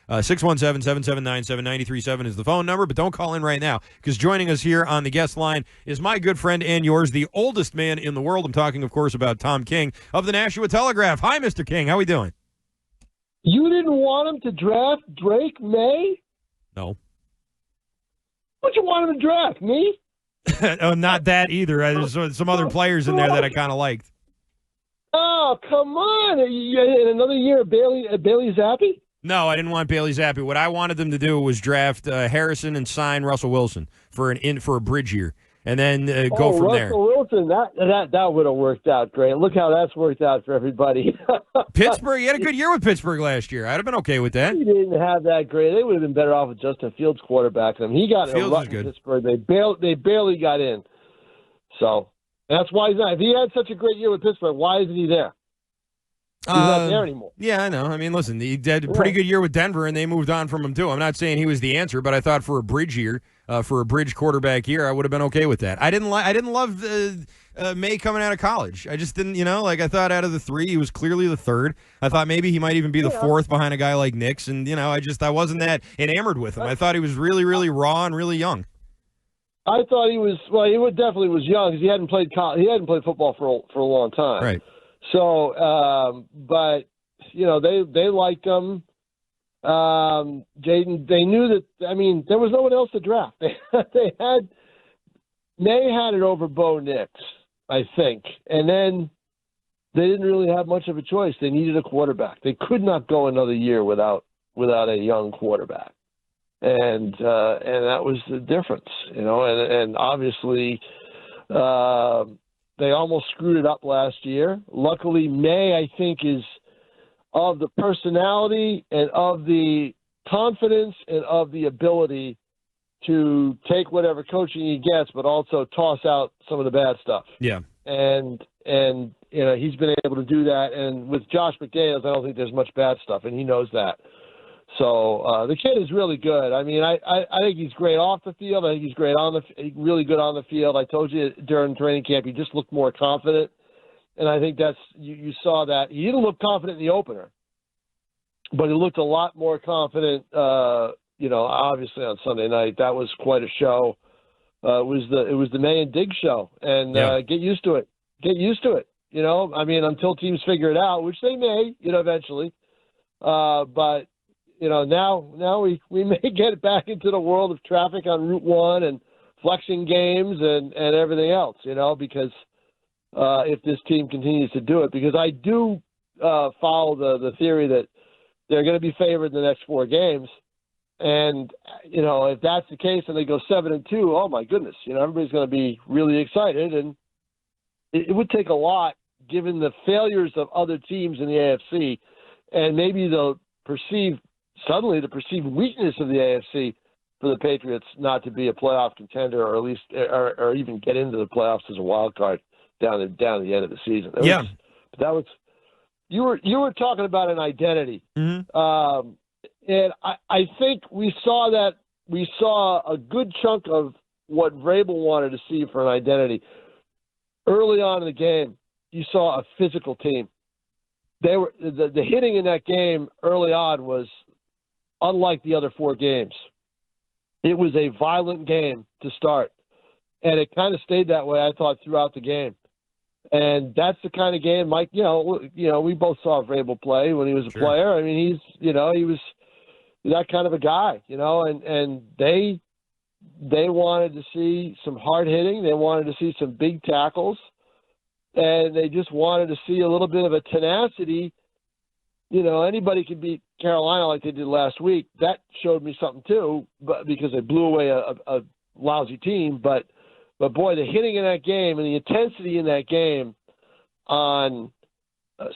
617-779-7937 is the phone number, but don't call in right now because joining us here on the guest line is my good friend and yours, the oldest man in the world. I'm talking, of course, about Tom King of the Nashua Telegraph. Hi, Mr. King. How are we doing? You didn't want him to draft Drake May? No. What'd you want him to draft? Me? Oh, not that either. There's some other players in there that I kind of liked. Oh, come on. In another year, Bailey Zappi? No, I didn't want Bailey Zappi. What I wanted them to do was draft Harrison and sign Russell Wilson for a bridge year, and then go from there. Russell Wilson, that would have worked out great. Look how that's worked out for everybody. Pittsburgh, he had a good year with Pittsburgh last year. I'd have been okay with that. He didn't have that great. They would have been better off with Justin Fields quarterbacking him. He got in a rut in Pittsburgh. They barely got in. So that's why he's not. If he had such a great year with Pittsburgh, why isn't he there? He's not there anymore. Yeah, I know. I mean, listen, he had a pretty good year with Denver, and they moved on from him, too. I'm not saying he was the answer, but I thought for a bridge year, for a bridge quarterback year, I would have been okay with that. I didn't love May coming out of college. I just didn't, I thought out of the three, he was clearly the third. I thought maybe he might even be the fourth behind a guy like Nix, and, I wasn't that enamored with him. I thought he was really, really raw and really young. I thought he was, he definitely was young because he hadn't played football for a long time. Right. So, but they liked him. Jaden, they knew that. I mean, there was no one else to draft. May had it over Bo Nix, I think, and then they didn't really have much of a choice. They needed a quarterback. They could not go another year without a young quarterback, and that was the difference, and obviously. They almost screwed it up last year. Luckily, May, I think, is of the personality and of the confidence and of the ability to take whatever coaching he gets, but also toss out some of the bad stuff. Yeah. And he's been able to do that. And with Josh McDaniels, I don't think there's much bad stuff, and he knows that. So the kid is really good. I mean, I think he's great off the field. I think he's really good on the field. I told you during training camp, he just looked more confident, and I think you saw that. He didn't look confident in the opener, but he looked a lot more confident. Obviously on Sunday night, that was quite a show. It was the May and Diggs show, and get used to it. Get used to it. I mean, until teams figure it out, which they may, eventually, but. Now we may get back into the world of traffic on Route 1 and flexing games and everything else, because if this team continues to do it, because I do follow the theory that they're going to be favored in the next 4 games. And, if that's the case and they go 7-2, oh my goodness, everybody's going to be really excited. And it would take a lot given the failures of other teams in the AFC and maybe the perceived weakness of the AFC for the Patriots not to be a playoff contender, or at least, or even get into the playoffs as a wild card down at the end of the season. You were talking about an identity, and I think we saw a good chunk of what Vrabel wanted to see for an identity early on in the game. You saw a physical team. They were the hitting in that game early on was unlike the other 4 games. It was a violent game to start, and it kind of stayed that way, I thought, throughout the game. And that's the kind of game, Mike. We both saw Vrabel play when he was a player. I mean, he was that kind of a guy, And they wanted to see some hard hitting. They wanted to see some big tackles, and they just wanted to see a little bit of a tenacity. Anybody can beat Carolina like they did last week. That showed me something too, but because they blew away a lousy team. But boy, the hitting in that game and the intensity in that game on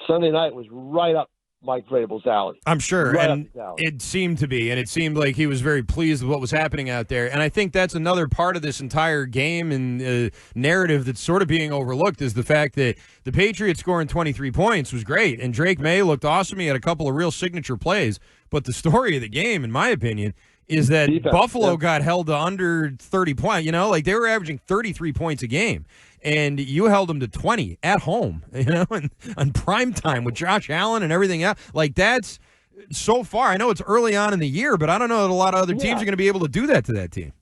Sunday night was right up Mike Vrabel's alley. I'm sure, and it seemed to be, and it seemed like he was very pleased with what was happening out there. And I think that's another part of this entire game and narrative that's sort of being overlooked is the fact that the Patriots scoring 23 points was great, and Drake May looked awesome. He had a couple of real signature plays. But the story of the game, in my opinion, is that Buffalo got held to under 30 points. They were averaging 33 points a game. And you held them to 20 at home, and on prime time with Josh Allen and everything else. so far, I know it's early on in the year, but I don't know that a lot of other teams are going to be able to do that to that team.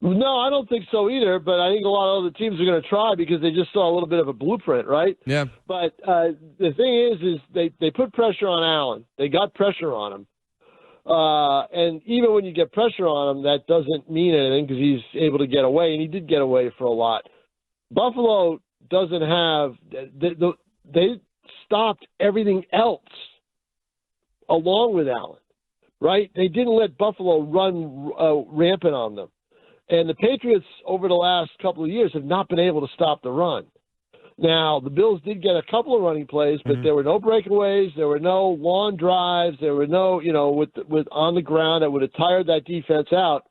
No, I don't think so either, but I think a lot of other teams are going to try because they just saw a little bit of a blueprint, right? Yeah. But the thing is they put pressure on Allen. They got pressure on him. And even when you get pressure on him, that doesn't mean anything because he's able to get away, and he did get away for a lot. Buffalo doesn't have they stopped everything else along with Allen, right? They didn't let Buffalo run rampant on them. And the Patriots over the last couple of years have not been able to stop the run. Now, the Bills did get a couple of running plays, but there were no breakaways, there were no long drives, there were no, with on the ground that would have tired that defense out.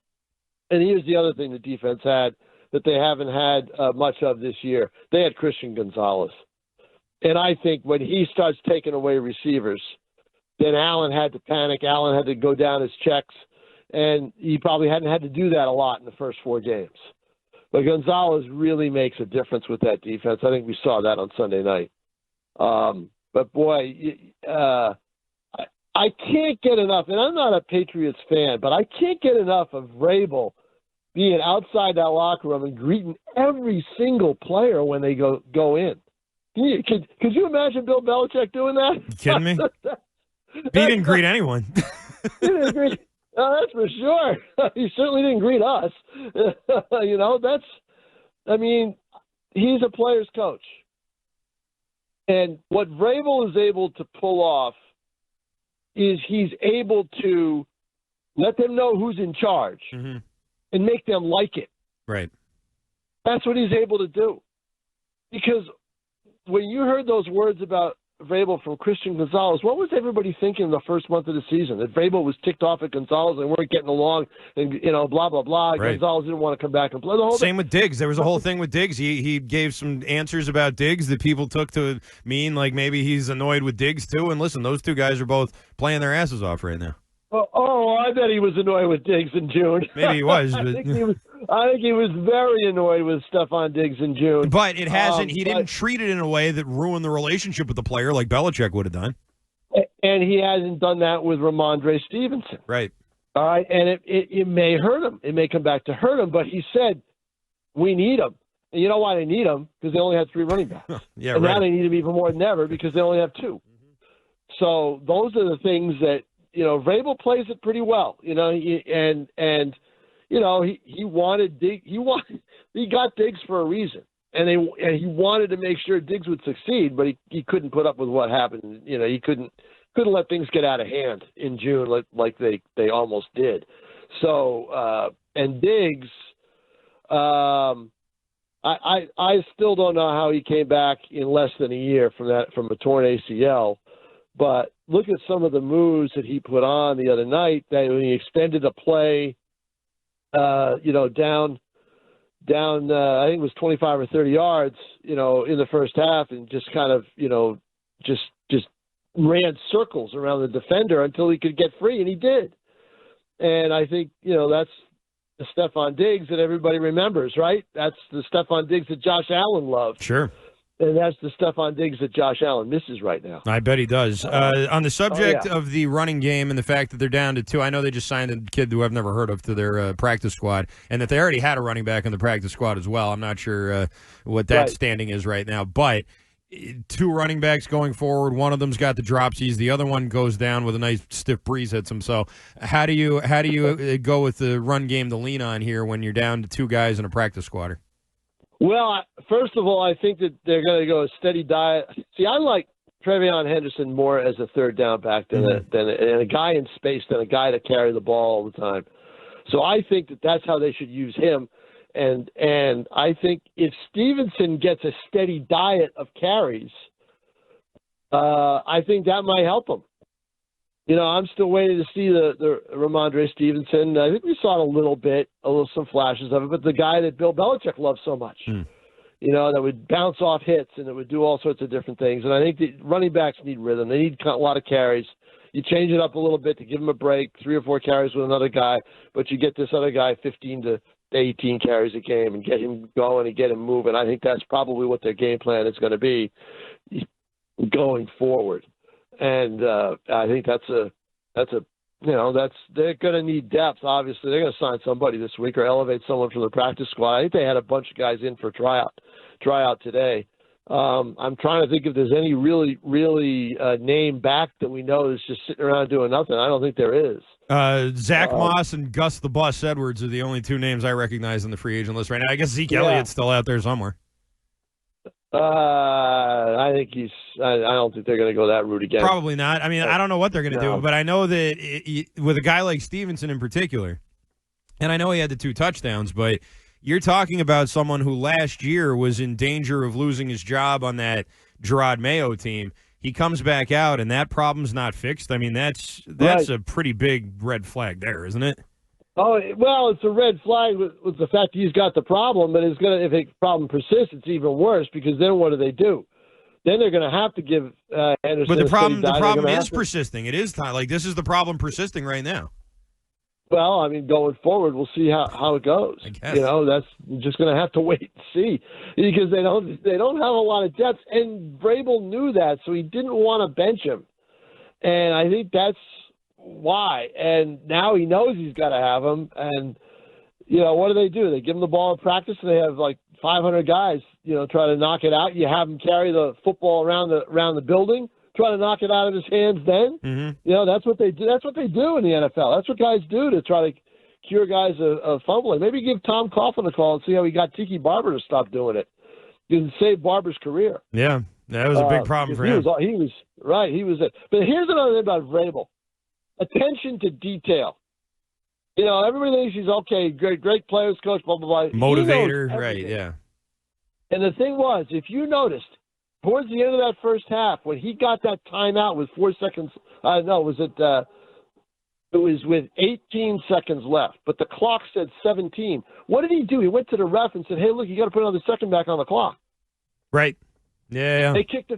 And here's the other thing the defense had that they haven't had much of this year. They had Christian Gonzalez. And I think when he starts taking away receivers, then Allen had to panic. Allen had to go down his checks. And he probably hadn't had to do that a lot in the first 4 games. But Gonzalez really makes a difference with that defense. I think we saw that on Sunday night. But, boy, I can't get enough, and I'm not a Patriots fan, but I can't get enough of Vrabel being outside that locker room and greeting every single player when they go in. Could you imagine Bill Belichick doing that? You kidding me? He didn't greet anyone. He didn't greet. Oh, that's for sure. He certainly didn't greet us. He's a player's coach. And what Vrabel is able to pull off is he's able to let them know who's in charge and make them like it. Right. That's what he's able to do. Because when you heard those words about Vrabel from Christian Gonzalez, what was everybody thinking in the first month of the season? That Vrabel was ticked off at Gonzalez and weren't getting along and, blah, blah, blah. Right. Gonzalez didn't want to come back and play the whole Same with Diggs. There was a whole thing with Diggs. He gave some answers about Diggs that people took to mean like maybe he's annoyed with Diggs too. And listen, those two guys are both playing their asses off right now. Oh, I bet he was annoyed with Diggs in June. Maybe he was. But... I think he was very annoyed with Stephon Diggs in June. But it hasn't. He didn't treat it in a way that ruined the relationship with the player like Belichick would have done. And he hasn't done that with Ramondre Stevenson. Right. All right. And it may hurt him. It may come back to hurt him. But he said, we need him. And you know why they need him? Because they only had 3 running backs. Yeah, and right. Now they need him even more than ever because they only have 2. So those are the things that, Vrabel plays it pretty well, he wanted Diggs. He got Diggs for a reason, and he wanted to make sure Diggs would succeed, but he couldn't put up with what happened. He couldn't let things get out of hand in June like they almost did. So and Diggs, I still don't know how he came back in less than a year from a torn ACL. But look at some of the moves that he put on the other night. That when he extended a play, down, I think it was 25 or 30 yards, in the first half, and just kind of, just ran circles around the defender until he could get free, and he did. And I think, that's the Stephon Diggs that everybody remembers, right? That's the Stephon Diggs that Josh Allen loved. Sure. And that's the Stephon Diggs that Josh Allen misses right now. I bet he does. On the subject of the running game and the fact that they're down to 2, I know they just signed a kid who I've never heard of to their practice squad, and that they already had a running back in the practice squad as well. I'm not sure what that standing is right now. But 2 running backs going forward, one of them's got the dropsies, the other one goes down with a nice stiff breeze hits him. So how do you go with the run game to lean on here when you're down to 2 guys in a practice squatter? Well, first of all, I think that they're going to go a steady diet. See, I like Trevion Henderson more as a third down back than a guy in space than a guy to carry the ball all the time. So I think that's how they should use him. And I think if Stevenson gets a steady diet of carries, I think that might help him. I'm still waiting to see the Ramondre Stevenson. I think we saw it some flashes of it, but the guy that Bill Belichick loves so much, that would bounce off hits and it would do all sorts of different things. And I think the running backs need rhythm. They need a lot of carries. You change it up a little bit to give him a break, 3 or 4 carries with another guy, but you get this other guy 15 to 18 carries a game and get him going and get him moving. I think that's probably what their game plan is going to be going forward. And I think that's a they're going to need depth. Obviously, they're going to sign somebody this week or elevate someone from the practice squad. I think they had a bunch of guys in for tryout today. I'm trying to think if there's any really name back that we know is just sitting around doing nothing. I don't think there is. Zach Moss and Gus the Bus Edwards are the only two names I recognize on the free agent list right now. I guess Zeke Elliott's still out there somewhere. I think I don't think they're going to go that route again. Probably not. I mean, I don't know what they're going to do, but I know that with a guy like Stevenson in particular, and I know he had the 2 touchdowns, but you're talking about someone who last year was in danger of losing his job on that Gerard Mayo team. He comes back out, and that problem's not fixed. I mean, that's right. A pretty big red flag there, isn't it? Oh, well, it's a red flag with the fact that he's got the problem, but if the problem persists, it's even worse because then what do? Then they're going to have to give Anderson. But the problem is persisting. It is time. Like, this is the problem persisting right now. Well, I mean, going forward, we'll see how it goes. I guess. That's just going to have to wait and see because they don't have a lot of depth, and Vrabel knew that, so he didn't want to bench him, and I think that's why. And now he knows he's got to have him, and what do? They give him the ball in practice, and they have like 500 guys, try to knock it out. You have him carry the football around the building. Try to knock it out of his hands then. Mm-hmm. That's what they do. That's what they do in the NFL. That's what guys do to try to cure guys of fumbling. Maybe give Tom Coughlin a call and see how he got Tiki Barber to stop doing it. He can save Barber's career. Yeah, that was a big problem for him. He was right. He was it. But here's another thing about Vrabel. Attention to detail. Everybody thinks he's okay, great players coach, blah, blah, blah. Motivator, right, yeah. And the thing was, if you noticed, towards the end of that first half, when he got that timeout with 4 seconds, it was with 18 seconds left, but the clock said 17. What did he do? He went to the ref and said, "Hey, look, you got to put another second back on the clock." Right. Yeah. They kicked the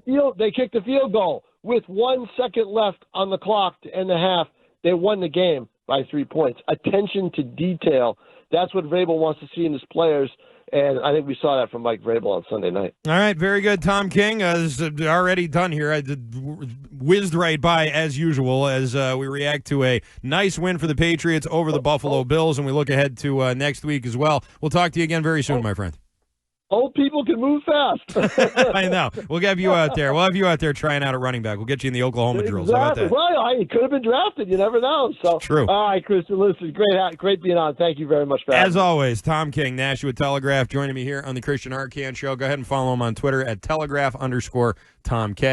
field goal with 1 second left on the clock to end the half. They won the game by 3 points. Attention to detail. That's what Vrabel wants to see in his players. And I think we saw that from Mike Vrabel on Sunday night. All right, very good. Tom King is already done here. I whizzed right by, as usual, as we react to a nice win for the Patriots over the Buffalo Bills, and we look ahead to next week as well. We'll talk to you again very soon, my friend. Old people can move fast. I know. We'll have you out there. We'll have you out there trying out at running back. We'll get you in the Oklahoma drills. How about that? Well, he could have been drafted. You never know. So true. All right, Christian, listen, great being on. Thank you very much for having me. As always, Tom King, Nashua Telegraph, joining me here on the Christian Arcand Show. Go ahead and follow him on Twitter at @Telegraph_Tom K.